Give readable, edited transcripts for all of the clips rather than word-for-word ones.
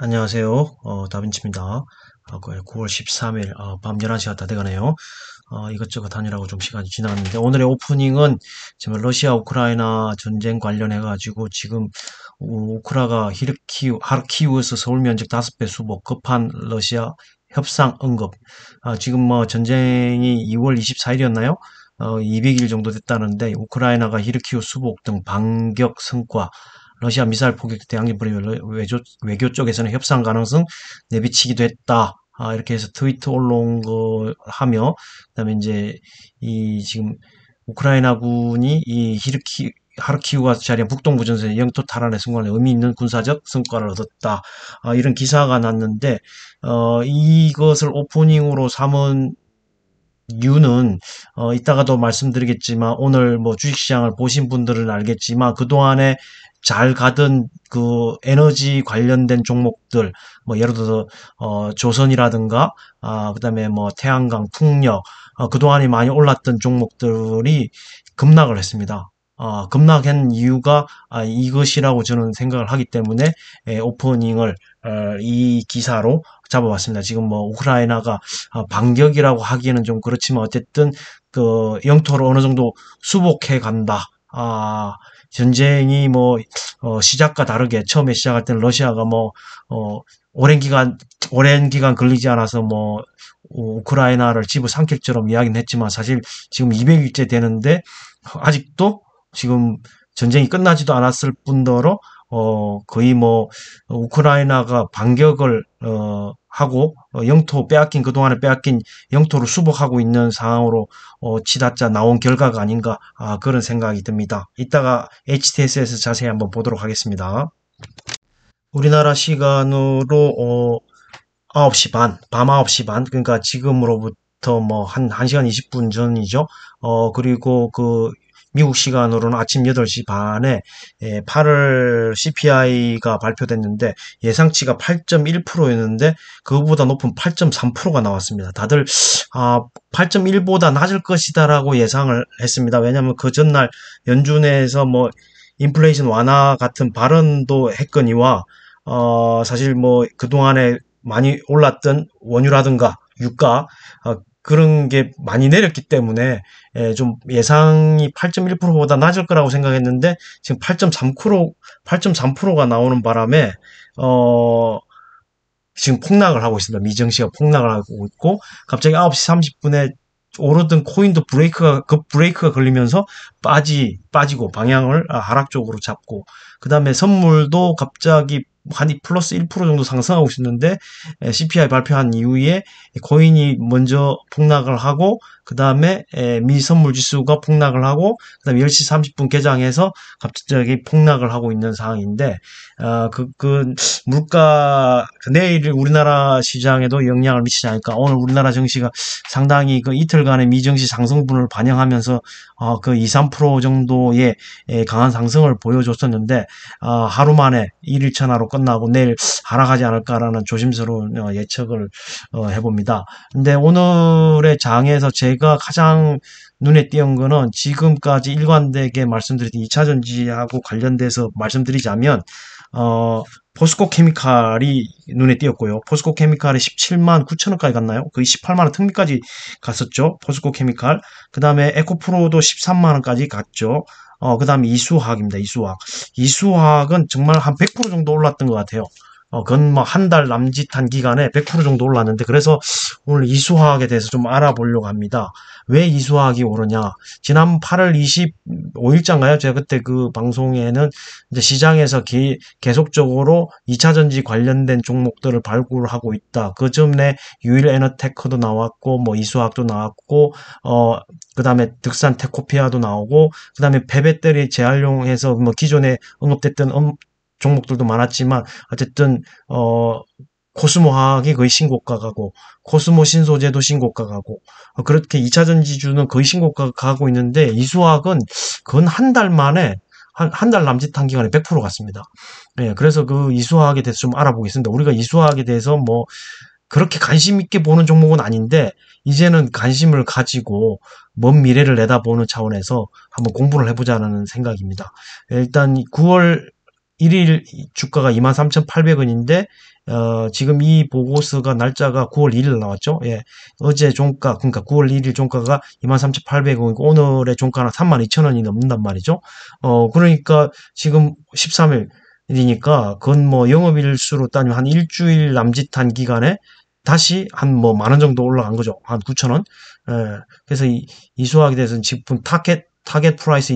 안녕하세요. 다빈치입니다. 9월 13일, 밤 11시가 다 돼가네요. 이것저것 하느라고 좀 시간이 지났는데, 오늘의 오프닝은 지금 러시아 우크라이나 전쟁 관련해가지고 지금 우크라가 하르키우에서 서울 면적 5배 수복 급한 러시아 협상 언급. 지금 뭐 전쟁이 2월 24일이었나요? 200일 정도 됐다는데, 우크라이나가 히르키우 수복 등 반격 성과, 러시아 미사일 포격 대항전 벌이며 외교 쪽에서는 협상 가능성 내비치기도 했다. 이렇게 해서 트위트 올라온 거 하며, 그다음에 이제 이 지금 우크라이나군이 이 하르키우가 자리한 북동부 전선의 영토 탈환에 성공한 의미 있는 군사적 성과를 얻었다. 이런 기사가 났는데, 이것을 오프닝으로 삼은 이유는 이따가도 말씀드리겠지만 오늘 뭐 주식시장을 보신 분들은 알겠지만 그동안에 잘 가던 그 에너지 관련된 종목들 뭐 예를 들어서 조선이라든가 그다음에 뭐 태양광, 풍력 그동안에 많이 올랐던 종목들이 급락을 했습니다. 급락한 이유가 이것이라고 저는 생각을 하기 때문에 오프닝을 이 기사로 잡아봤습니다. 지금 뭐 우크라이나가 반격이라고 하기에는 좀 그렇지만 어쨌든 그 영토를 어느 정도 수복해 간다. 전쟁이 뭐 시작과 다르게 처음에 시작할 때는 러시아가 뭐 어, 오랜 기간 걸리지 않아서 뭐 우크라이나를 집어삼킬 처럼 이야기는 했지만 사실 지금 200일째 되는데 아직도 지금 전쟁이 끝나지도 않았을 뿐더러 거의 뭐 우크라이나가 반격을 하고 영토 빼앗긴 그동안에 빼앗긴 영토를 수복하고 있는 상황으로 치닫자 나온 결과가 아닌가 그런 생각이 듭니다. 이따가 HTS에서 자세히 한번 보도록 하겠습니다. 우리나라 시간으로 9시 반, 밤 9시 반, 그러니까 지금으로부터 뭐 한 1시간 20분 전이죠. 그리고 그 미국 시간으로는 아침 8시 반에 8월 CPI가 발표됐는데 예상치가 8.1%였는데 그거보다 높은 8.3%가 나왔습니다. 다들 8.1보다 낮을 것이다라고 예상을 했습니다. 왜냐하면 그 전날 연준에서 뭐 인플레이션 완화 같은 발언도 했거니와 사실 뭐 그동안에 많이 올랐던 원유라든가 유가 그런 게 많이 내렸기 때문에 좀 예상이 8.1%보다 낮을 거라고 생각했는데 지금 8.3%가 나오는 바람에 지금 폭락을 하고 있습니다. 미증시가 폭락을 하고 있고 갑자기 9시 30분에 오르던 코인도 급 브레이크가 걸리면서 빠지고 방향을 하락 쪽으로 잡고 그다음에 선물도 갑자기 한 플러스 1% 정도 상승하고 있었는데 CPI 발표한 이후에 코인이 먼저 폭락을 하고 그다음에 미 선물 지수가 폭락을 하고 그다음에 10시 30분 개장해서 갑자기 폭락을 하고 있는 상황인데 물가 내일 우리나라 시장에도 영향을 미치지 않을까. 오늘 우리나라 증시가 상당히 그 이틀간의 미증시 상승분을 반영하면서 그 2, 3% 정도의 강한 상승을 보여줬었는데 하루 만에 1일 천하로 끝나고 내일 하락하지 않을까라는 조심스러운 예측을 해봅니다. 근데 오늘의 장에서 제가 가장 눈에 띄은 거는 지금까지 일관되게 말씀드렸던 2차 전지하고 관련돼서 말씀드리자면 포스코 케미칼이 눈에 띄었고요. 포스코 케미칼이 17만 9천 원까지 갔나요? 거의 18만 원 특미까지 갔었죠. 포스코 케미칼. 그 다음에 에코프로도 13만 원까지 갔죠. 그 다음에 이수화학입니다. 이수화학. 이수화학은 정말 한 100% 정도 올랐던 것 같아요. 그건 뭐 한 달 남짓한 기간에 100% 정도 올랐는데 그래서 오늘 이수화학에 대해서 좀 알아보려고 합니다. 왜 이수화학이 오르냐? 지난 8월 25일자인가요? 제가 그때 그 방송에는 이제 시장에서 계속적으로 2차 전지 관련된 종목들을 발굴하고 있다. 그 전에 유일 에너테크도 나왔고 뭐 이수화학도 나왔고 그다음에 득산 테코피아도 나오고 그다음에 폐배터리 재활용해서 뭐 기존에 언급됐던 종목들도 많았지만 어쨌든 코스모화학이 거의 신고가 가고 코스모 신소재도 신고가 가고 그렇게 2차 전지주는 거의 신고가 가고 있는데 이수화학은 건 한 달 만에 한 달 남짓한 기간에 100% 갔습니다. 예, 그래서 그 이수화학에 대해서 좀 알아보겠습니다. 우리가 이수화학에 대해서 뭐 그렇게 관심 있게 보는 종목은 아닌데 이제는 관심을 가지고 먼 미래를 내다보는 차원에서 한번 공부를 해보자는 생각입니다. 일단 9월 1일 주가가 23,800원인데 지금 이 보고서가 날짜가 9월 1일 나왔죠. 예. 어제 종가, 그러니까 9월 1일 종가가 23,800원이고 오늘의 종가는 32,000원이 넘는단 말이죠. 그러니까 지금 13일이니까 그건 뭐 영업일수로 따지면 한 일주일 남짓한 기간에 다시 한 뭐 만 원 정도 올라간 거죠. 한 9,000원. 예. 그래서 이 수학에 대해서는 지금 타겟 프라이스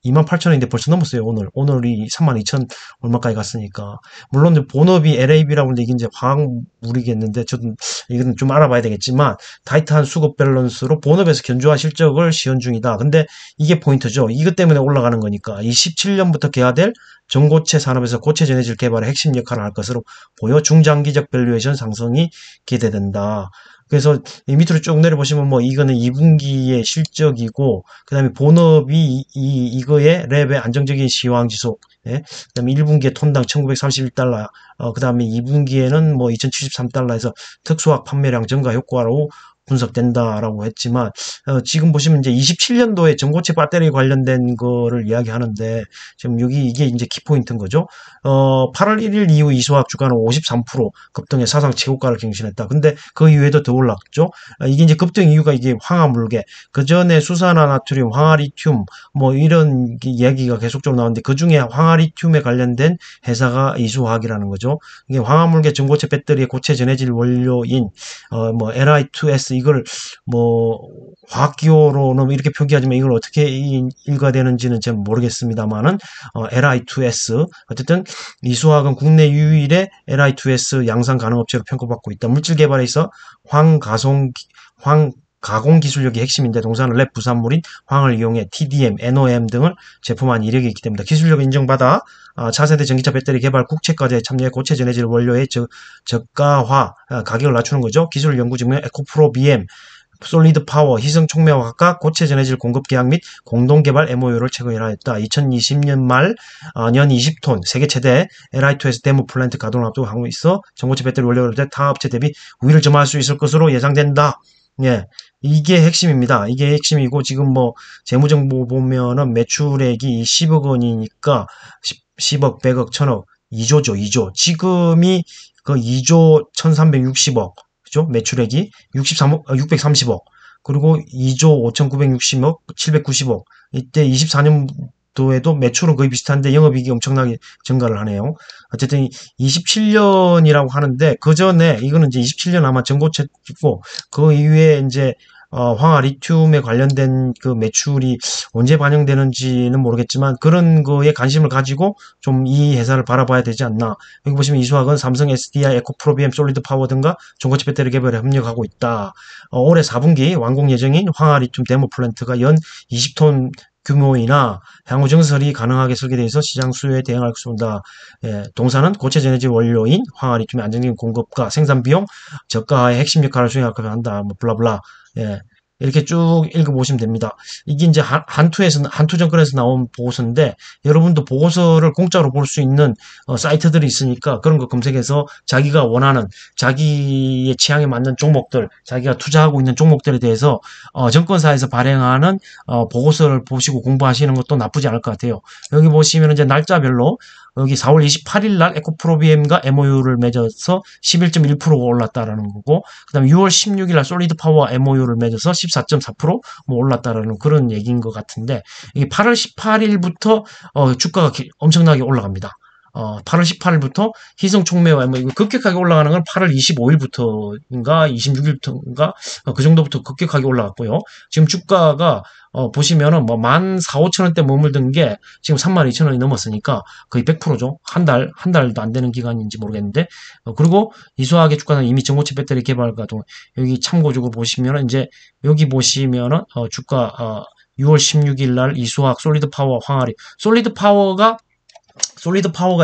28,000원인데 벌써 넘었어요, 오늘. 오늘이 32,000 얼마까지 갔으니까. 물론 이제 본업이 LAB라고 하는데 이게 이제 화학물이겠는데, 저도 이건 좀 알아봐야 되겠지만, 타이트한 수급 밸런스로 본업에서 견조한 실적을 시현 중이다. 근데 이게 포인트죠. 이것 때문에 올라가는 거니까. 27년부터 개화될 전고체 산업에서 고체 전해질 개발의 핵심 역할을 할 것으로 보여 중장기적 밸류에이션 상승이 기대된다. 그래서 이 밑으로 쭉 내려보시면 뭐 이거는 2분기의 실적이고 그다음에 본업이 이거의 랩의 안정적인 시황 지속, 예? 그다음에 1분기에 톤당 1931달러, 그다음에 2분기에는 뭐 2073달러에서 특수화학 판매량 증가 효과로 분석된다라고 했지만 지금 보시면 이제 27년도에 전고체 배터리 관련된 거를 이야기하는데 지금 여기 이게 이제 키포인트인 거죠. 8월 1일 이후 이수학 주가는 53% 급등해 사상 최고가를 갱신했다. 근데 그 이후에도 더 올랐죠. 이게 이제 급등 이유가 이게 황화물계, 그 전에 수산화 나트륨, 황화리튬 뭐 이런 이야기가 계속적으로 나오는데 그 중에 황화리튬에 관련된 회사가 이수화학이라는 거죠. 이게 황화물계 전고체 배터리의 고체 전해질 원료인 뭐 Li2S 이걸 뭐 화학기호로는 이렇게 표기하지만 이걸 어떻게 읽어야 되는지는 잘 모르겠습니다만은 Li2S 어쨌든 이수화학은 국내 유일의 Li2S 양산 가능 업체로 평가받고 있다. 물질 개발에 있어 가공 기술력이 핵심인데 동사는 랩 부산물인 황을 이용해 TDM, NOM 등을 제품한 이력이 있기 때문에 기술력을 인정받아 차세대 전기차 배터리 개발 국책과제에 참여해 고체 전해질 원료의 저가화 가격을 낮추는 거죠. 기술 연구 증명 에코프로 BM, 솔리드 파워, 희성 촉매와 각각 고체 전해질 공급 계약 및 공동 개발 MOU를 체결하였다. 했다. 2020년 말 년 20톤 세계 최대 Li2S 데모 플랜트 가동을 앞두고 하고 있어 전고체 배터리 원료를 타 업체 대비 우위를 점할 수 있을 것으로 예상된다. 예, 이게 핵심입니다. 이게 핵심이고 지금 뭐 재무정보 보면은 매출액이 10억 원이니까 10억, 100억, 1000억, 2조죠, 2조. 지금이 그 2조 1360억. 그죠? 매출액이 630억. 그리고 2조 5960억, 790억. 이때 24년도에도 매출은 거의 비슷한데 영업이익이 엄청나게 증가를 하네요. 어쨌든 27년이라고 하는데 그 전에 이거는 이제 27년 아마 전고체고 그 이후에 이제 황화 리튬에 관련된 그 매출이 언제 반영되는지는 모르겠지만 그런 거에 관심을 가지고 좀 이 회사를 바라봐야 되지 않나. 여기 보시면 이수학은 삼성 SDI, 에코프로비엠, 솔리드 파워 등과 전고체 배터리 개발에 협력하고 있다. 올해 4분기 완공 예정인 황화 리튬 데모 플랜트가 연 20톤 규모이나 향후 증설이 가능하게 설계되어 있어 시장 수요에 대응할 수 있다. 예, 동사는 고체 전해질 원료인 황화 리튬의 안정적인 공급과 생산 비용 저가의 핵심 역할을 수행하게 한다. 뭐 블라블라. 예. 이렇게 쭉 읽어보시면 됩니다. 이게 이제 한투증권에서 나온 보고서인데, 여러분도 보고서를 공짜로 볼 수 있는 사이트들이 있으니까 그런 거 검색해서 자기가 원하는, 자기의 취향에 맞는 종목들, 자기가 투자하고 있는 종목들에 대해서 증권사에서 발행하는 보고서를 보시고 공부하시는 것도 나쁘지 않을 것 같아요. 여기 보시면 이제 날짜별로 여기 4월 28일 날 에코프로비엠과 MOU를 맺어서 11.1%가 올랐다라는 거고, 그 다음에 6월 16일 날 솔리드 파워와 MOU를 맺어서 14.4%뭐 올랐다라는 그런 얘기인 것 같은데, 이게 8월 18일부터 주가가 엄청나게 올라갑니다. 8월 18일부터 희성 촉매와 뭐 이거 급격하게 올라가는 건 8월 25일부터인가 26일부터인가 그 정도부터 급격하게 올라갔고요. 지금 주가가 보시면은 뭐 14,500원대 머물던 게 지금 32,000원이 넘었으니까 거의 100%죠. 한 달도 안 되는 기간인지 모르겠는데 그리고 이수학의 주가는 이미 전고체 배터리 개발 가동 여기 참고적으로 보시면은 이제 여기 보시면은 주가 6월 16일 날 이수학 솔리드 파워 황아리 솔리드 파워가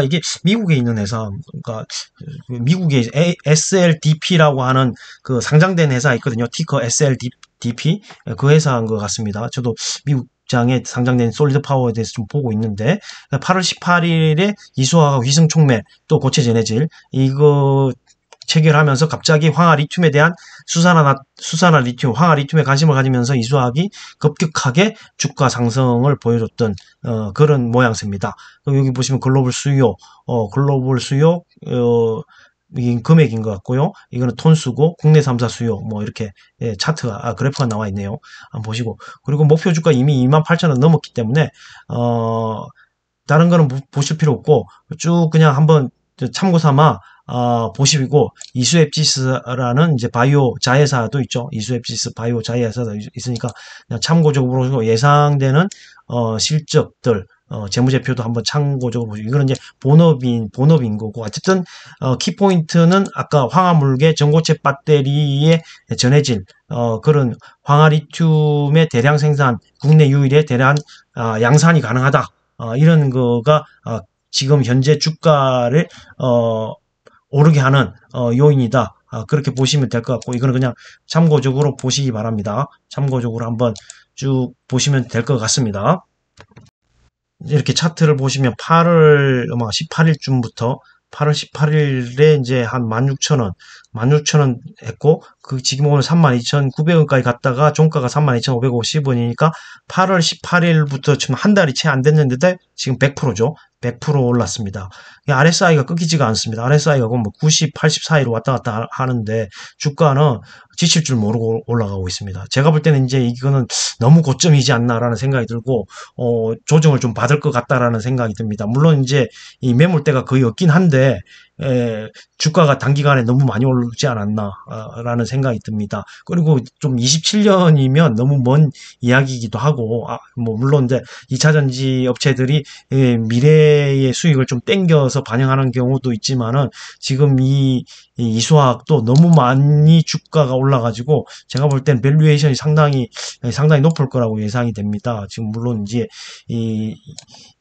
이게 미국에 있는 회사, 그러니까 미국에 SLDP라고 하는 그 상장된 회사 있거든요. 티커 SLDP 그 회사인 것 같습니다. 저도 미국 장에 상장된 솔리드 파워에 대해서 좀 보고 있는데 8월 18일에 이수화가 위승 촉매 또 고체 전해질 이거 체결하면서 갑자기 황화 리튬에 대한 수산화 리튬, 황화 리튬에 관심을 가지면서 이수학이 급격하게 주가 상승을 보여줬던 그런 모양새입니다. 여기 보시면 글로벌 수요 이 금액인 것 같고요. 이거는 톤수고 국내 3사 수요 뭐 이렇게 차트가 그래프가 나와 있네요. 한번 보시고 그리고 목표 주가 이미 28,000원 넘었기 때문에 다른 거는 보실 필요 없고 쭉 그냥 한번 참고 삼아 보시고 이수앱지스라는 이제 바이오 자회사도 있죠. 이수앱지스 바이오 자회사도 있으니까 그냥 참고적으로 예상되는 실적들 재무제표도 한번 참고적으로 보시고 이거는 이제 본업인 거고 어쨌든 키포인트는 아까 황화물계 전고체 배터리에 전해질 그런 황화리튬의 대량 생산 국내 유일의 대량 양산이 가능하다 이런 거가 지금 현재 주가를 오르게 하는 요인이다. 그렇게 보시면 될 것 같고 이거는 그냥 참고적으로 보시기 바랍니다. 참고적으로 한번 쭉 보시면 될 것 같습니다. 이렇게 차트를 보시면 8월 18일쯤부터 8월 18일에 이제 한 16,000원 했고 지금 오늘 32,900원까지 갔다가 종가가 32,550원이니까 8월 18일부터 지금 한 달이 채 안 됐는데 지금 100%죠. 100% 올랐습니다. RSI가 끊기지가 않습니다. RSI가 뭐 90, 80 사이로 왔다 갔다 하는데 주가는 지칠 줄 모르고 올라가고 있습니다. 제가 볼 때는 이제 이거는 너무 고점이지 않나라는 생각이 들고 조정을 좀 받을 것 같다라는 생각이 듭니다. 물론 이제 이 매물대가 거의 없긴 한데 주가가 단기간에 너무 많이 오르지 않았나라는 생각이 듭니다. 그리고 좀 27년이면 너무 먼 이야기이기도 하고 뭐 물론 이제 2차전지 업체들이 미래의 수익을 좀 땡겨서 반영하는 경우도 있지만은 지금 이 이수학도 너무 많이 주가가 올라가지고 제가 볼 땐 밸류에이션이 상당히 높을 거라고 예상이 됩니다. 지금 물론 이제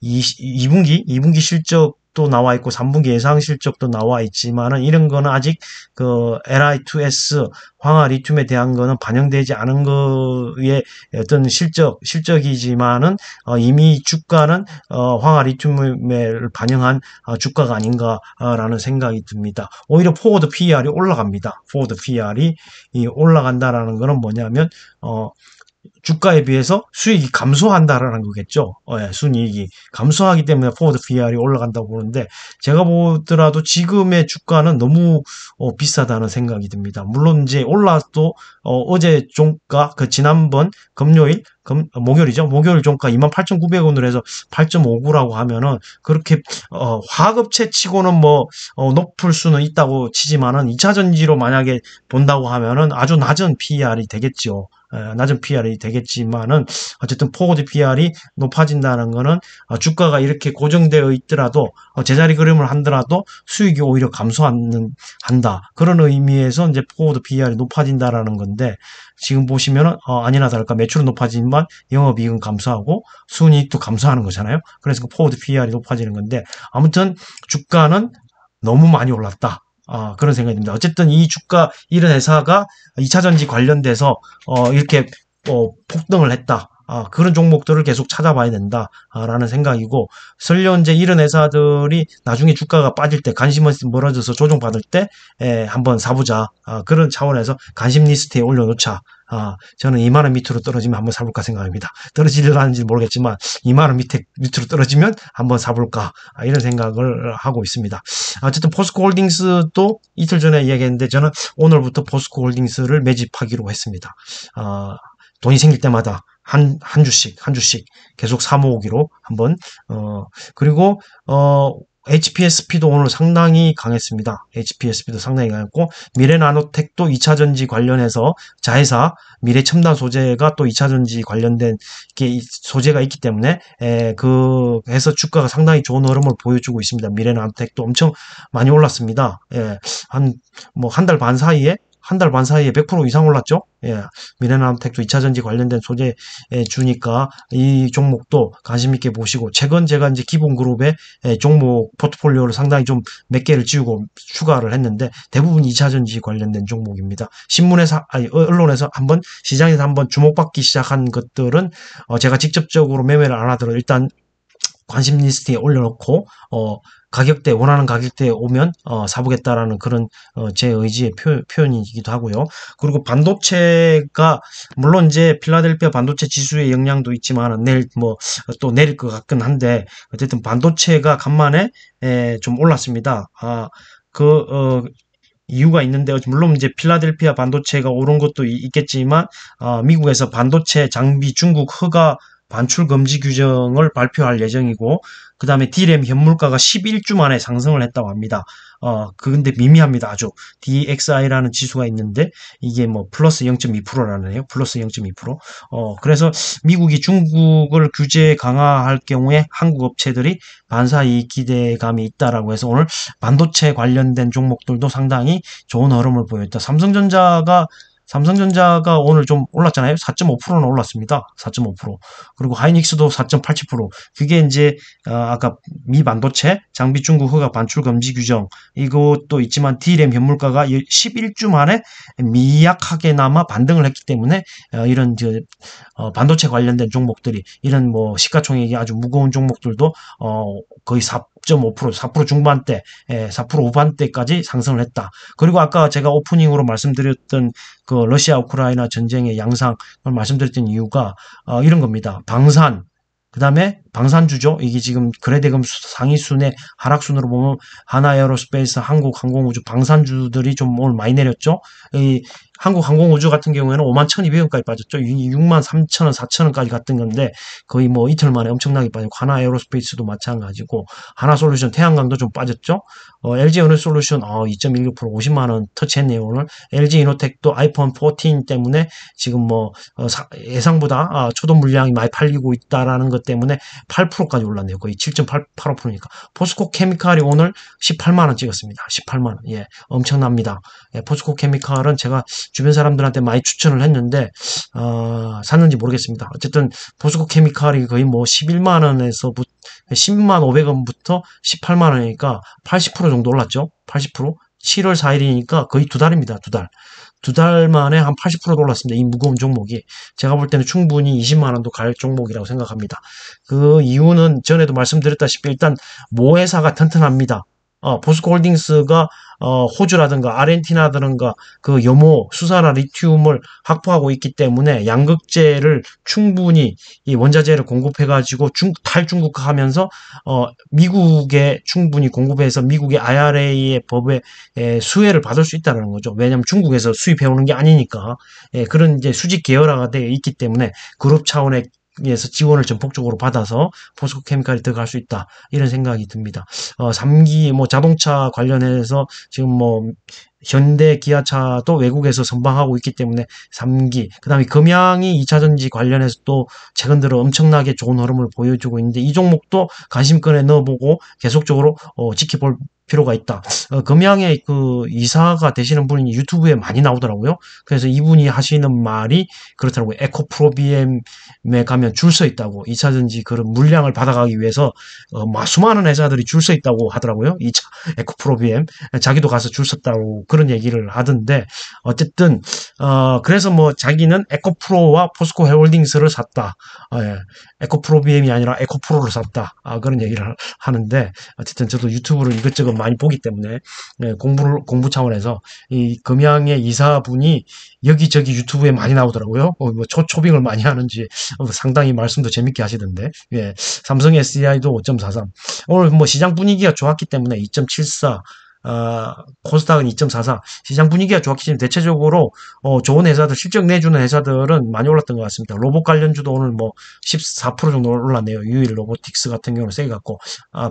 2분기 실적도 나와 있고 3분기 예상 실적도 나와 있지만은 이런 거는 아직 그 Li2S 황화 리튬에 대한 거는 반영되지 않은 거의 어떤 실적이지만은 이미 주가는 황화 리튬을 반영한 주가가 아닌가라는 생각이 듭니다. 오히려 포워드 PER이 올라갑니다. 포워드 PER이 올라간다라는 거는 뭐냐면 주가에 비해서 수익이 감소한다라는 거겠죠. 순이익이 감소하기 때문에 포워드 PER이 올라간다고 보는데 제가 보더라도 지금의 주가는 너무 비싸다는 생각이 듭니다. 물론 이제 올라도 어제 종가 지난번 목요일이죠. 목요일 종가 28,900원으로 해서 8.59라고 하면은 그렇게 화급체 치고는 뭐 높을 수는 있다고 치지만은 2차 전지로 만약에 본다고 하면은 아주 낮은 PER이 되겠죠. 낮은 PER이 되겠지만은 어쨌든 포워드 PER이 높아진다는 거는 주가가 이렇게 고정되어 있더라도 제자리 그림을 한더라도 수익이 오히려 감소한다. 그런 의미에서 이제 포워드 PER이 높아진다라는 건데 지금 보시면은 아니나 다를까 매출은 높아지지만 영업이익은 감소하고 순이익도 감소하는 거잖아요. 그래서 그 포워드 PER이 높아지는 건데 아무튼 주가는 너무 많이 올랐다. 그런 생각이 듭니다. 어쨌든 이런 회사가 2차전지 관련돼서 이렇게 폭등을 했다. 그런 종목들을 계속 찾아봐야 된다라는 생각이고 설령 이제 이런 회사들이 나중에 주가가 빠질 때 관심이 멀어져서 조정받을 때 한번 사보자. 그런 차원에서 관심 리스트에 올려놓자. 저는 2만원 밑으로 떨어지면 한번 사볼까 생각합니다. 떨어지려는지 모르겠지만 2만원 밑으로 떨어지면 한번 사볼까 이런 생각을 하고 있습니다. 어쨌든 포스코 홀딩스도 이틀 전에 이야기했는데 저는 오늘부터 포스코 홀딩스를 매집하기로 했습니다. 돈이 생길 때마다 한 주씩 계속 사모으기로 한번 그리고 HPSP도 오늘 상당히 강했습니다. HPSP도 상당히 강했고 미래나노텍도 2차전지 관련해서 자회사 미래첨단 소재가 또 2차전지 관련된 소재가 있기 때문에 해서 주가가 상당히 좋은 흐름을 보여주고 있습니다. 미래나노텍도 엄청 많이 올랐습니다. 한 달 반 사이에 100% 이상 올랐죠. 미래나노텍도 2차전지 관련된 소재 주니까 이 종목도 관심 있게 보시고 최근 제가 이제 기본그룹의 종목 포트폴리오를 상당히 좀 몇 개를 지우고 추가를 했는데 대부분 2차전지 관련된 종목입니다. 언론에서 시장에서 한번 주목받기 시작한 것들은 제가 직접적으로 매매를 안 하더라도 일단 관심 리스트에 올려놓고 가격대 원하는 가격대에 오면 사보겠다라는 그런 제 의지의 표현이기도 하고요. 그리고 반도체가 물론 이제 필라델피아 반도체 지수의 영향도 있지만 내일 뭐 또 내릴 것 같긴 한데 어쨌든 반도체가 간만에 좀 올랐습니다. 이유가 있는데 물론 이제 필라델피아 반도체가 오른 것도 있겠지만 미국에서 반도체 장비 중국 허가 반출 금지 규정을 발표할 예정이고 그다음에 D램 현물가가 11주 만에 상승을 했다고 합니다. 근데 미미합니다. 아주 DXI라는 지수가 있는데 이게 뭐 플러스 0.2%라네요. 플러스 0.2%. 그래서 미국이 중국을 규제 강화할 경우에 한국 업체들이 반사이익 기대감이 있다라고 해서 오늘 반도체 관련된 종목들도 상당히 좋은 흐름을 보였다. 삼성전자가 오늘 좀 올랐잖아요. 4.5%는 올랐습니다. 4.5%. 그리고 하이닉스도 4.87%. 그게 이제 아까 미 반도체 장비 중국 허가 반출 금지 규정 이것도 있지만 D램 현물가가 11주 만에 미약하게나마 반등을 했기 때문에 이런 반도체 관련된 종목들이 이런 뭐 시가총액이 아주 무거운 종목들도 거의 4.5%, 4% 중반대, 4% 후반대까지 상승을 했다. 그리고 아까 제가 오프닝으로 말씀드렸던 그 러시아 우크라이나 전쟁의 양상을 말씀드렸던 이유가 이런 겁니다. 그다음에 방산주죠. 이게 지금 거래대금 상위 순의 하락 순으로 보면 하나에어로스페이스, 한국항공우주 방산주들이 좀 오늘 많이 내렸죠. 이 한국항공우주 같은 경우에는 51,200원까지 빠졌죠. 63,000원, 4,000원까지 갔던 건데 거의 뭐 이틀 만에 엄청나게 빠지고 하나에어로스페이스도 마찬가지고 하나솔루션, 태양광도 좀 빠졌죠. LG에너지솔루션 2.16% 50만 원 터치했네요. 오늘 LG이노텍도 아이폰 14 때문에 지금 뭐 예상보다 초도 물량이 많이 팔리고 있다라는 것 때문에 8%까지 올랐네요. 거의 7.85%니까. 포스코 케미칼이 오늘 18만 원 찍었습니다. 18만 원. 예, 엄청납니다. 예, 포스코 케미칼은 제가 주변 사람들한테 많이 추천을 했는데 샀는지 모르겠습니다. 어쨌든 포스코 케미칼이 거의 뭐 11만 원에서 10만 500원부터 18만 원이니까 80% 정도 올랐죠. 80%. 7월 4일이니까 거의 두 달입니다. 두 달. 두 달 만에 한 80% 올랐습니다. 이 무거운 종목이. 제가 볼 때는 충분히 20만 원도 갈 종목이라고 생각합니다. 그 이유는 전에도 말씀드렸다시피 일단 모회사가 튼튼합니다. 포스코홀딩스가 호주라든가 아르헨티나라든가 그 염호, 수산화, 리튬을 확보하고 있기 때문에 양극재를 충분히 이 원자재를 공급해가지고 탈중국화하면서 미국에 충분히 공급해서 미국의 IRA의 법에 수혜를 받을 수 있다는 거죠. 왜냐하면 중국에서 수입해오는 게 아니니까 그런 이제 수직 계열화가 되어 있기 때문에 그룹 차원의 에서 지원을 전폭적으로 받아서 포스코 케미칼이 들어갈 수 있다 이런 생각이 듭니다. 3기 뭐 자동차 관련해서 지금 뭐 현대 기아차도 외국에서 선방하고 있기 때문에 3기 그다음에 금양이 2차전지 관련해서 또 최근 들어 엄청나게 좋은 흐름을 보여주고 있는데 이 종목도 관심권에 넣어보고 계속적으로 지켜볼 필요가 있다. 금양의 그 이사가 되시는 분이 유튜브에 많이 나오더라고요. 그래서 이분이 하시는 말이 그렇더라고요. 에코프로비엠에 가면 줄 서 있다고. 2차전지 그런 물량을 받아가기 위해서 수많은 회사들이 줄 서 있다고 하더라고요. 2차 에코프로비엠 자기도 가서 줄 섰다고 그런 얘기를 하던데 어쨌든 그래서 뭐 자기는 에코프로와 포스코 홀딩스를 샀다. 예. 에코프로비엠이 아니라 에코프로를 샀다. 그런 얘기를 하는데 어쨌든 저도 유튜브를 이것저것 많이 보기 때문에 공부 차원에서 이 금양의 이사분이 여기저기 유튜브에 많이 나오더라고요. 뭐 초빙을 많이 하는지 상당히 말씀도 재밌게 하시던데. 예. 삼성 SDI도 5.43. 오늘 뭐 시장 분위기가 좋았기 때문에 2.74. 코스닥은 2.44. 시장 분위기가 좋았기 때문에 대체적으로 좋은 회사들, 실적 내주는 회사들은 많이 올랐던 것 같습니다. 로봇 관련주도 오늘 뭐 14% 정도 올랐네요. 유일 로보틱스 같은 경우는 세게 갔고,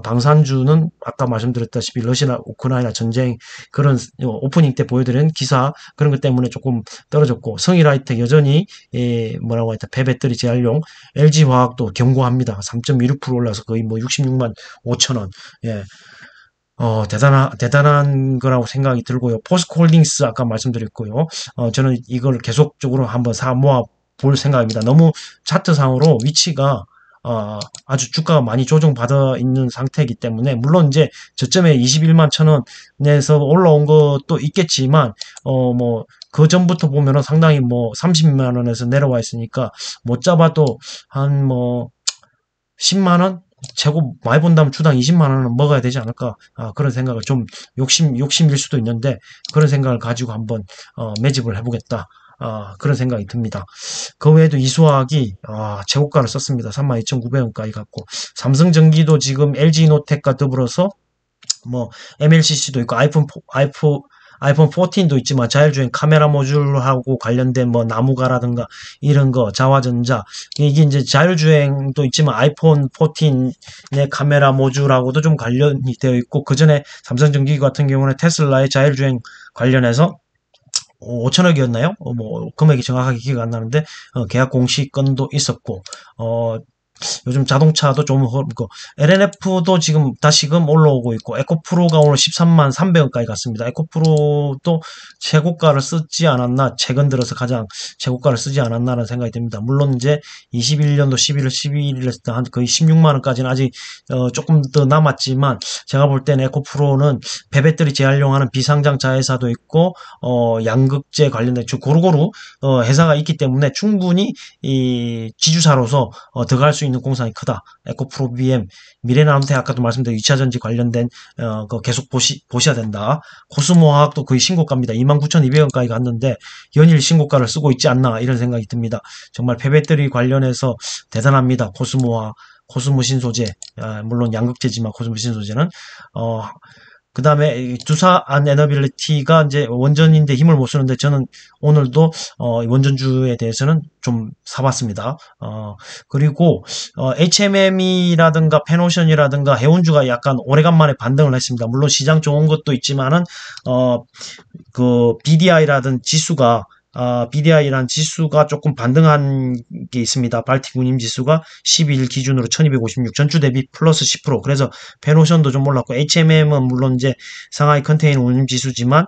방산주는 아까 말씀드렸다시피 러시아 우크라이나 전쟁 그런 오프닝 때 보여드린 기사 그런 것 때문에 조금 떨어졌고, 성일하이텍 여전히 뭐라고 했다 폐배터리 재활용, LG화학도 견고합니다. 3.26% 올라서 거의 뭐 66만 5천 원. 예. 대단한 거라고 생각이 들고요. 포스코 홀딩스 아까 말씀드렸고요. 저는 이걸 계속적으로 한번 모아 볼 생각입니다. 너무 차트상으로 위치가 아주 주가가 많이 조정받아 있는 상태이기 때문에 물론 이제 저점에 21만 천 원에서 올라온 것도 있겠지만 뭐 그 전부터 보면은 상당히 뭐 30만 원에서 내려와 있으니까 못 잡아도 한 뭐 10만 원 최고 많이 본다면 주당 20만 원은 먹어야 되지 않을까? 그런 생각을 좀 욕심일 수도 있는데 그런 생각을 가지고 한번 매집을 해보겠다. 그런 생각이 듭니다. 그 외에도 이수화학이 최고가를 썼습니다. 32,900원까지 갔고 삼성전기도 지금 LG노텍과 더불어서 뭐 MLCC도 있고 아이폰 14도 있지만 자율주행 카메라 모듈하고 관련된 뭐 나무가라든가 이런 거 자화전자 이게 이제 자율주행도 있지만 아이폰 14의 카메라 모듈하고도 좀 관련이 되어 있고 그 전에 삼성전기 같은 경우는 테슬라의 자율주행 관련해서 5천억이었나요? 뭐 금액이 정확하게 기억 안 나는데 계약 공시 건도 있었고 요즘 자동차도 좀 흐르고 LNF도 지금 다시금 올라오고 있고 에코프로가 오늘 13만 300원까지 갔습니다. 에코프로도 최고가를 쓰지 않았나 최근 들어서 가장 최고가를 쓰지 않았나라는 생각이 듭니다. 물론 이제 21년도 11월 12일에 한 거의 16만 원까지는 아직 조금 더 남았지만 제가 볼 때는 에코프로는 폐배터리 재활용하는 비상장 자회사도 있고 양극재 관련된 고루고루 회사가 있기 때문에 충분히 이 지주사로서 들어갈 수 있는 공산이 크다. 에코프로비엠, 미래나노테 아까도 말씀드린 2차전지 관련된 그 계속 보셔야 된다. 코스모화학도 거의 신고가입니다. 29,200원까지 갔는데 연일 신고가를 쓰고 있지 않나 이런 생각이 듭니다. 정말 폐배터리 관련해서 대단합니다. 코스모화학. 코스모 신소재, 물론 양극재지만 코스모 신소재는 그 다음에 두산 에너빌리티가 이제 원전인데 힘을 못 쓰는데 저는 오늘도 원전주에 대해서는 좀 사봤습니다. 그리고 HMM이라든가 페노션이라든가 해운주가 약간 오래간만에 반등을 했습니다. 물론 시장 좋은 것도 있지만은 그 BDI라든 지수가 BDI라는 지수가 조금 반등한 게 있습니다. 발틱 운임 지수가 12일 기준으로 1256, 전주 대비 플러스 10%. 그래서 페노션도 좀 올랐고, HMM은 물론 이제 상하이 컨테이너 운임 지수지만,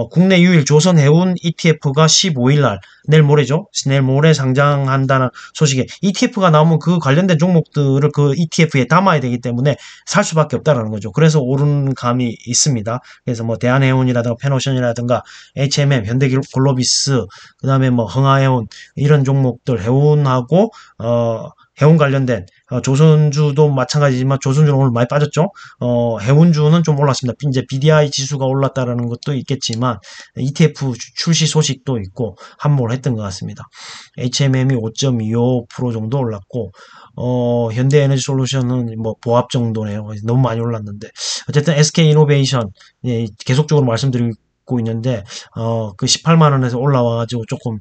국내 유일 조선 해운 ETF가 15일 날, 내일 모레죠. 내일 모레 상장한다는 소식에 ETF가 나오면 그 관련된 종목들을 그 ETF에 담아야 되기 때문에 살 수밖에 없다라는 거죠. 그래서 오르는 감이 있습니다. 그래서 뭐 대한해운이라든가 페노션이라든가 HMM, 현대글로비스, 그 다음에 뭐 흥하해운 이런 종목들 해운하고 해운 관련된 조선주도 마찬가지지만 조선주는 오늘 많이 빠졌죠. 해운주는 좀 올랐습니다. 이제 BDI 지수가 올랐다라는 것도 있겠지만 ETF 출시 소식도 있고 함몰했던 것 같습니다. HMM이 5.25% 정도 올랐고 현대에너지솔루션은 뭐 보합 정도네요. 너무 많이 올랐는데 어쨌든 SK이노베이션 계속적으로 말씀드리고 있는데 그 18만 원에서 올라와가지고 조금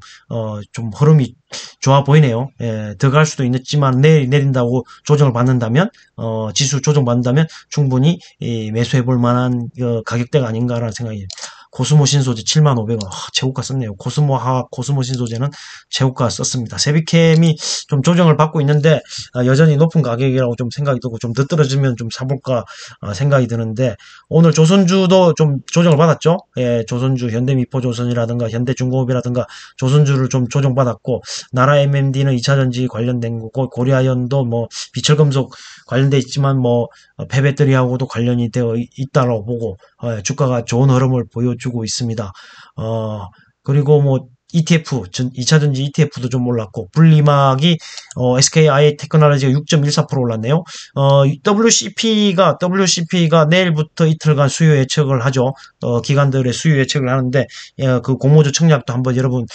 좀 흐름이 좋아 보이네요. 들어갈 수도 있지만 내일 내린다고 조정을 받는다면 지수 조정 받는다면 충분히 매수해 볼 만한 가격대가 아닌가라는 생각이 코스모 신소재 75,500원 최고가 썼네요. 코스모 신소재는 최고가 썼습니다. 세비캠이 좀 조정을 받고 있는데 여전히 높은 가격이라고 좀 생각이 들고 좀 더 떨어지면 좀 사볼까 생각이 드는데 오늘 조선주도 좀 조정을 받았죠. 조선주 현대미포조선이라든가 현대중공업이라든가 조선주를 좀 조정받았고 나라 MMD는 2차전지 관련된 거고 고리아연도 뭐 비철금속 관련돼 있지만 뭐 폐배터리하고도 관련이 되어 있다고 보고 주가가 좋은 흐름을 보여주고 있습니다. 그리고 뭐 ETF, 2차전지 ETF도 좀 올랐고, 분리막이, SKI 테크놀로지가 6.14% 올랐네요. WCP가 내일부터 이틀간 수요 예측을 하죠. 기관들의 수요 예측을 하는데, 그 공모주 청약도 한번 여러분,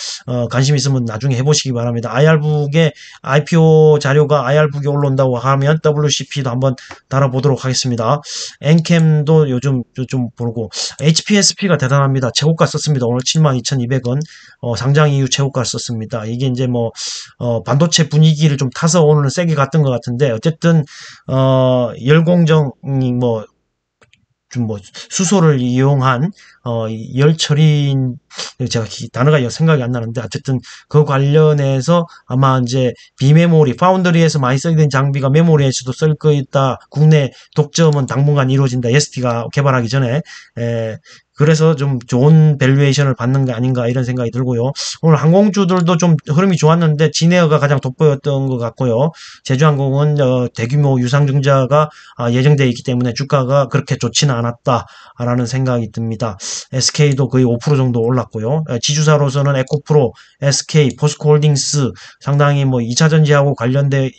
관심 있으면 나중에 해보시기 바랍니다. IR북에, IPO 자료가 IR북에 올라온다고 하면 WCP도 한번 달아보도록 하겠습니다. 엔캠도 요즘 보고, HPSP가 대단합니다. 최고가 썼습니다. 오늘 72,200원. 상장 이후 최고가를 썼습니다. 이게 이제 뭐 반도체 분위기를 좀 타서 오늘은 세게 갔던 것 같은데 어쨌든 열공정이 뭐 수소를 이용한 열 처리인 제가 단어가 생각이 안 나는데 어쨌든 그 관련해서 아마 이제 비메모리 파운드리에서 많이 쓰이는 장비가 메모리에서도 쓸 거있다. 국내 독점은 당분간 이루어진다. ST가 개발하기 전에 그래서 좀 좋은 밸류에이션을 받는 게 아닌가 이런 생각이 들고요. 오늘 항공주들도 좀 흐름이 좋았는데 진에어가 가장 돋보였던 것 같고요. 제주항공은 대규모 유상증자가 예정되어 있기 때문에 주가가 그렇게 좋지는 않았다라는 생각이 듭니다. SK도 거의 5% 정도 올랐고요. 지주사로서는 에코프로, SK, 포스코홀딩스 상당히 뭐 2차전지하고 관련돼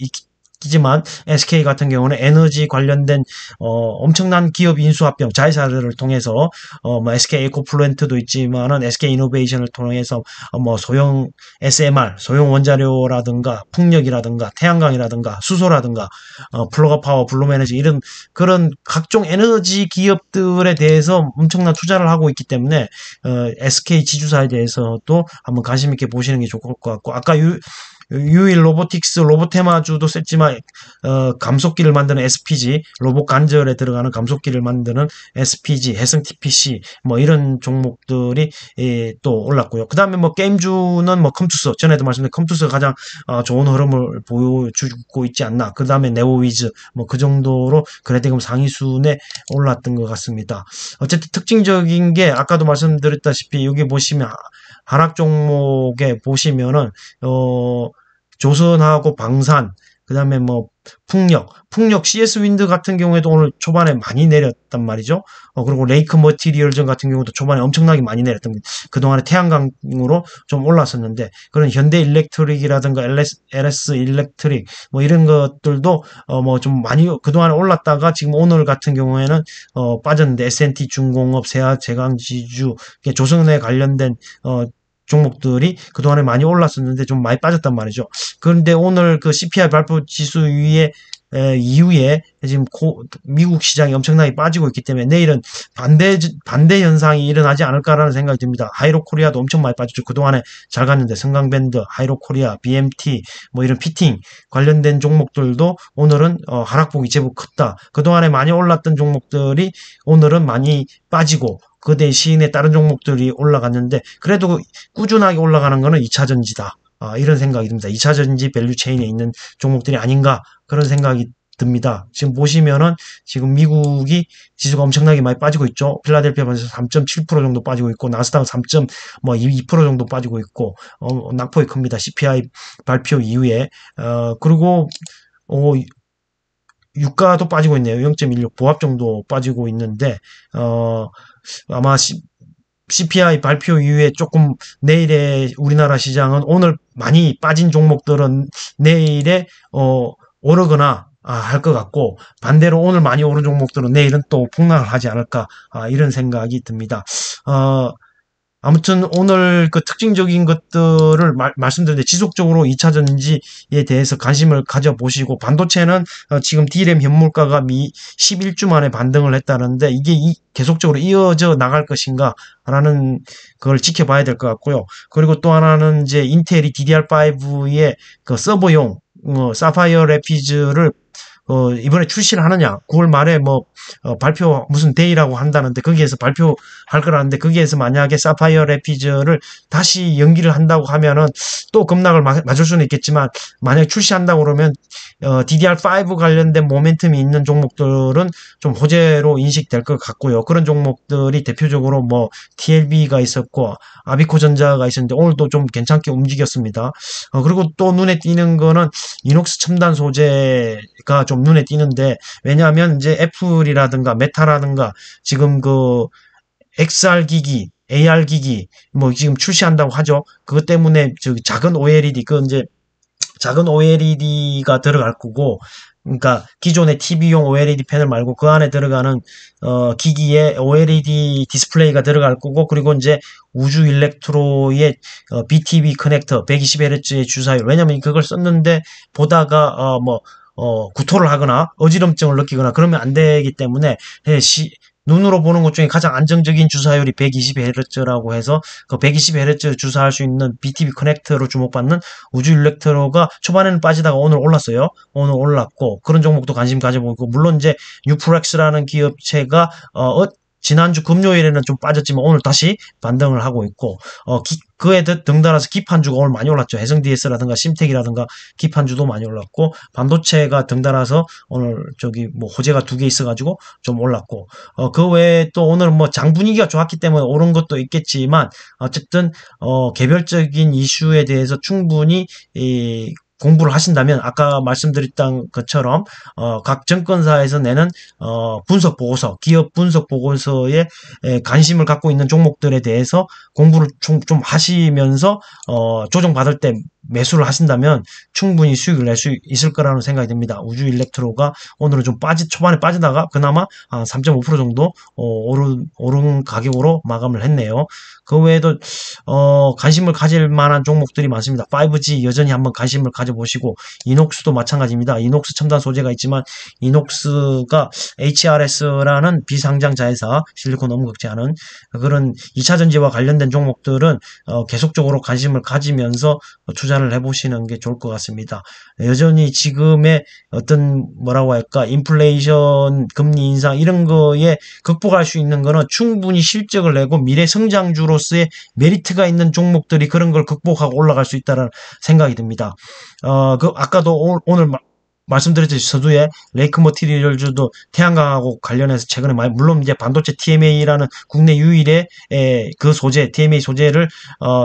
바뀌지만 SK 같은 경우는 에너지 관련된 엄청난 기업 인수합병 자회사를 통해서 뭐 SK 에코플랜트도 있지만은 SK 이노베이션을 통해서 뭐 소형 SMR, 소형 원자료라든가 풍력이라든가 태양광이라든가 수소라든가 플러그 파워, 블루에너지 이런 그런 각종 에너지 기업들에 대해서 엄청난 투자를 하고 있기 때문에 SK 지주사에 대해서도 한번 관심 있게 보시는 게 좋을 것 같고 아까 유일 로보틱스, 로보테마주도 썼지만 감속기를 만드는 SPG, 로봇 관절에 들어가는 감속기를 만드는 SPG, 해성 TPC 뭐 이런 종목들이 또 올랐고요. 그 다음에 뭐 게임주는 뭐 컴투스, 전에도 말씀드린 컴투스가 가장 좋은 흐름을 보여주고 있지 않나. 그 다음에 네오위즈 뭐 그 정도로 거래대금 상위순에 올랐던 것 같습니다. 어쨌든 특징적인 게 아까도 말씀드렸다시피 여기 보시면 하락 종목에 보시면은 조선하고 방산, 그 다음에 뭐 풍력 CS 윈드 같은 경우에도 오늘 초반에 많이 내렸단 말이죠. 그리고 레이크 머티리얼전 같은 경우도 초반에 엄청나게 많이 내렸던 그동안에 태양광으로 좀 올랐었는데 그런 현대 일렉트릭이라든가 LS 일렉트릭 뭐 이런 것들도 뭐 좀 많이 그동안에 올랐다가 지금 오늘 같은 경우에는 빠졌는데 S&T 중공업, 세아 제강지주, 조선에 관련된 종목들이 그동안에 많이 올랐었는데 좀 많이 빠졌단 말이죠. 그런데 오늘 그 CPI 발표 지수 이후에 지금 미국 시장이 엄청나게 빠지고 있기 때문에 내일은 반대 현상이 일어나지 않을까라는 생각이 듭니다. 하이로코리아도 엄청 많이 빠졌죠. 그동안에 잘 갔는데 성강밴드, 하이로코리아, BMT 뭐 이런 피팅 관련된 종목들도 오늘은 하락폭이 제법 컸다. 그동안에 많이 올랐던 종목들이 오늘은 많이 빠지고 그 대신에 다른 종목들이 올라갔는데 그래도 꾸준하게 올라가는 거는 2차전지다. 이런 생각이 듭니다. 2차전지 밸류체인에 있는 종목들이 아닌가 그런 생각이 듭니다. 지금 보시면은 지금 미국이 지수가 엄청나게 많이 빠지고 있죠. 필라델피아 반도체 3.7% 정도 빠지고 있고 나스닥은 3.2% 정도 빠지고 있고 낙폭이 큽니다. CPI 발표 이후에 그리고 유가도 빠지고 있네요. 0.16 보합 정도 빠지고 있는데 아마 CPI 발표 이후에 조금 내일의 우리나라 시장은 오늘 많이 빠진 종목들은 내일에 오르거나 할 것 같고 반대로 오늘 많이 오른 종목들은 내일은 또 폭락을 하지 않을까 이런 생각이 듭니다. 아무튼 오늘 그 특징적인 것들을 말씀드렸는데 지속적으로 2차 전지에 대해서 관심을 가져보시고 반도체는 지금 D램 현물가가 11주 만에 반등을 했다는데 이게 계속적으로 이어져 나갈 것인가 라는 걸 지켜봐야 될 것 같고요. 그리고 또 하나는 이제 인텔이 DDR5의 그 서버용 사파이어 래피즈를 이번에 출시를 하느냐 9월 말에 발표 무슨 데이라고 한다는데 거기에서 발표할 거라는데 거기에서 만약에 사파이어 래피즈를 다시 연기를 한다고 하면은 또 급락을 맞을 수는 있겠지만 만약에 출시한다고 그러면 DDR5 관련된 모멘텀이 있는 종목들은 좀 호재로 인식될 것 같고요. 그런 종목들이 대표적으로 TLB가 있었고 아비코전자가 있었는데 오늘도 좀 괜찮게 움직였습니다. 그리고 또 눈에 띄는 거는 이녹스 첨단 소재가 좀 눈에 띄는데 왜냐하면 이제 애플이라든가 메타라든가 지금 그 XR 기기, AR 기기 지금 출시한다고 하죠. 그것 때문에 작은 OLED 이제 작은 OLED가 들어갈 거고 그러니까 기존의 TV용 OLED 패널 말고 그 안에 들어가는 기기에 OLED 디스플레이가 들어갈 거고 그리고 이제 우주 일렉트로의 BTB 커넥터 120Hz의 주사율 왜냐면 그걸 썼는데 보다가 구토를 하거나 어지럼증을 느끼거나 그러면 안 되기 때문에 눈으로 보는 것 중에 가장 안정적인 주사율이 120Hz라고 해서 그 120Hz 주사할 수 있는 BTB 커넥터로 주목받는 우주 일렉트로가 초반에는 빠지다가 오늘 올랐어요. 오늘 올랐고 그런 종목도 관심 가져보고 물론 이제 뉴프렉스라는 기업체가 지난주 금요일에는 좀 빠졌지만 오늘 다시 반등을 하고 있고 그에 등달아서 기판주가 오늘 많이 올랐죠. 해성DS라든가 심텍이라든가 기판주도 많이 올랐고 반도체가 등달아서 오늘 호재가 2개 있어가지고 좀 올랐고 그 외에 또 오늘 장 분위기가 좋았기 때문에 오른 것도 있겠지만 어쨌든 개별적인 이슈에 대해서 충분히 공부를 하신다면 아까 말씀드렸던 것처럼 각 증권사에서 내는 분석 보고서, 기업 분석 보고서에 관심을 갖고 있는 종목들에 대해서 공부를 좀 하시면서 조정받을 때 매수를 하신다면 충분히 수익을 낼 수 있을 거라는 생각이 듭니다. 우주 일렉트로가 오늘은 좀 초반에 빠지다가 그나마 3.5% 정도 오른 가격으로 마감을 했네요. 그 외에도 관심을 가질 만한 종목들이 많습니다. 5G 여전히 한번 관심을 가져보시고, 이녹스도 마찬가지입니다. 이녹스 첨단 소재가 있지만 이녹스가 HRS라는 비상장 자회사, 실리콘 엄극제 하는 그런 2차 전지와 관련된 종목들은 계속적으로 관심을 가지면서 투자를 해보시는 게 좋을 것 같습니다. 여전히 지금의 어떤 뭐라고 할까, 인플레이션, 금리 인상 이런 거에 극복할 수 있는 거는 충분히 실적을 내고 미래 성장주로서의 메리트가 있는 종목들이 그런 걸 극복하고 올라갈 수 있다는 생각이 듭니다. 아까도 오늘 말씀드렸듯이 서두에 레이크 머티리얼즈도 태양광하고 관련해서 최근에 물론 이제 반도체 TMA라는 국내 유일의 그 소재, TMA 소재를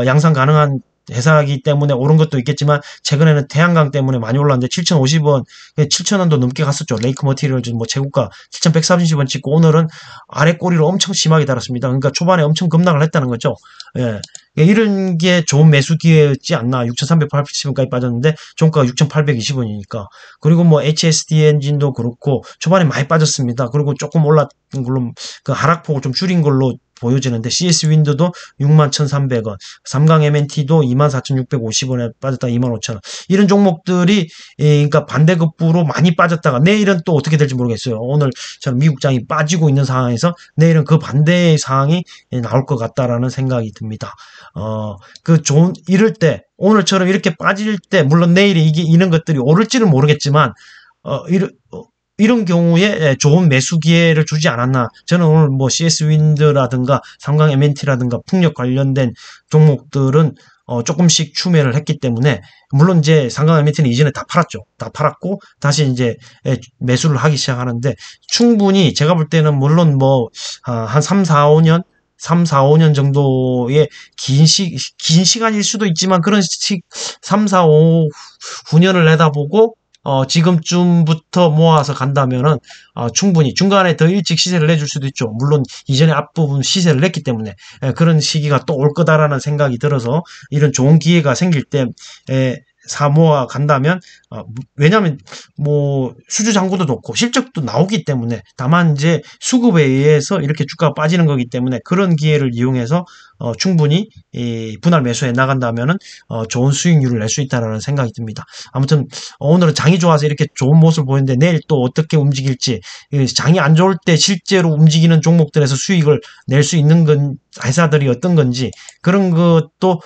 양산 가능한 회사이기 때문에 오른 것도 있겠지만, 최근에는 태양광 때문에 많이 올랐는데 7,050원, 7,000원도 넘게 갔었죠. 레이크 머티리얼즈 뭐 최고가 7,130원 찍고 오늘은 아래 꼬리를 엄청 심하게 달았습니다. 그러니까 초반에 엄청 급락을 했다는 거죠. 예. 이런 게 좋은 매수 기회였지 않나. 6,380원까지 빠졌는데 종가가 6,820원이니까. 그리고 뭐 HSD 엔진도 그렇고 초반에 많이 빠졌습니다. 그리고 조금 올랐던 걸로 그 하락폭을 좀 줄인 걸로 보여지는데, CS 윈드도 61,300원, 삼강 MNT도 24,650원에 빠졌다 25,000원. 이런 종목들이 그러니까 반대급부로 많이 빠졌다가 내일은 또 어떻게 될지 모르겠어요. 오늘 저는 미국장이 빠지고 있는 상황에서 내일은 그 반대의 상황이 나올 것 같다라는 생각이 듭니다. 이럴 때, 오늘처럼 이렇게 빠질 때, 물론 내일에 이런 것들이 오를지는 모르겠지만, 이런 경우에 좋은 매수 기회를 주지 않았나. 저는 오늘 뭐 CS 윈드라든가 삼강 MNT라든가 풍력 관련된 종목들은 조금씩 추매를 했기 때문에, 물론 이제 삼강 MNT는 이전에 다 팔았죠. 다 팔았고 다시 이제 매수를 하기 시작하는데, 충분히 제가 볼 때는 물론 뭐 한 3, 4, 5년 정도의 긴 시간일 수도 있지만, 그런 3, 4, 5, 9년을 내다보고 지금쯤부터 모아서 간다면은 충분히 중간에 더 일찍 시세를 내줄 수도 있죠. 물론 이전에 앞부분 시세를 냈기 때문에 그런 시기가 또 올 거다라는 생각이 들어서, 이런 좋은 기회가 생길 때 사모아 간다면, 왜냐하면 뭐 수주 잔고도 높고 실적도 나오기 때문에, 다만 이제 수급에 의해서 이렇게 주가가 빠지는 거기 때문에, 그런 기회를 이용해서 충분히 분할 매수해 나간다면은 좋은 수익률을 낼 수 있다라는 생각이 듭니다. 아무튼 오늘은 장이 좋아서 이렇게 좋은 모습을 보이는데, 내일 또 어떻게 움직일지, 장이 안 좋을 때 실제로 움직이는 종목들에서 수익을 낼 수 있는 회사들이 어떤 건지, 그런 것도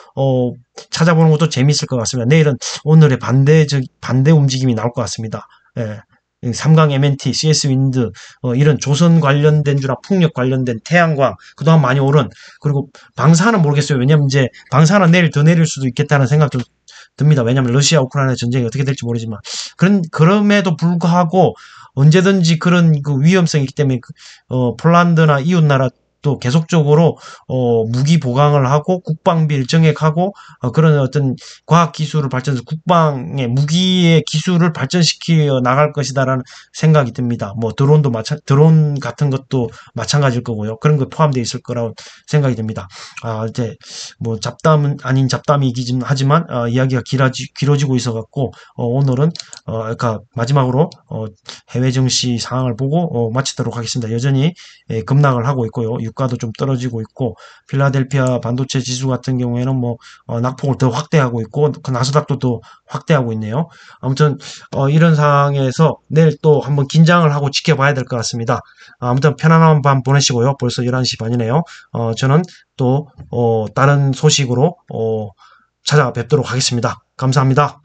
찾아보는 것도 재미있을 것 같습니다. 내일은 오늘의 반대 움직임이 나올 것 같습니다. 예. 삼강 MNT, CS 윈드, 이런 조선 관련된 주나 풍력 관련된 태양광, 그동안 많이 오른, 그리고 방사는 모르겠어요. 왜냐면 이제 방사는 내일 더 내릴 수도 있겠다는 생각도 듭니다. 왜냐면 러시아 우크라이나 전쟁이 어떻게 될지 모르지만, 그럼에도 불구하고 언제든지 그런 그 위험성이 있기 때문에 폴란드나 이웃나라 또 계속적으로 무기 보강을 하고 국방비를 증액하고 그런 어떤 과학 기술을 발전해서 국방의 무기의 기술을 발전시켜 나갈 것이다라는 생각이 듭니다. 뭐 드론 같은 것도 마찬가지일 거고요. 그런 거 포함되어 있을 거라고 생각이 듭니다. 이제 뭐 잡담은 아닌 잡담이긴 하지만 이야기가 길어지고 있어 갖고 오늘은 그러니까 마지막으로 해외 증시 상황을 보고 마치도록 하겠습니다. 여전히 급락을 하고 있고요. 유가도 좀 떨어지고 있고, 필라델피아 반도체 지수 같은 경우에는 뭐 낙폭을 더 확대하고 있고, 그 나스닥도 또 확대하고 있네요. 아무튼 이런 상황에서 내일 또 한번 긴장을 하고 지켜봐야 될 것 같습니다. 아무튼 편안한 밤 보내시고요. 벌써 11시 반이네요. 저는 또 다른 소식으로 찾아뵙도록 하겠습니다. 감사합니다.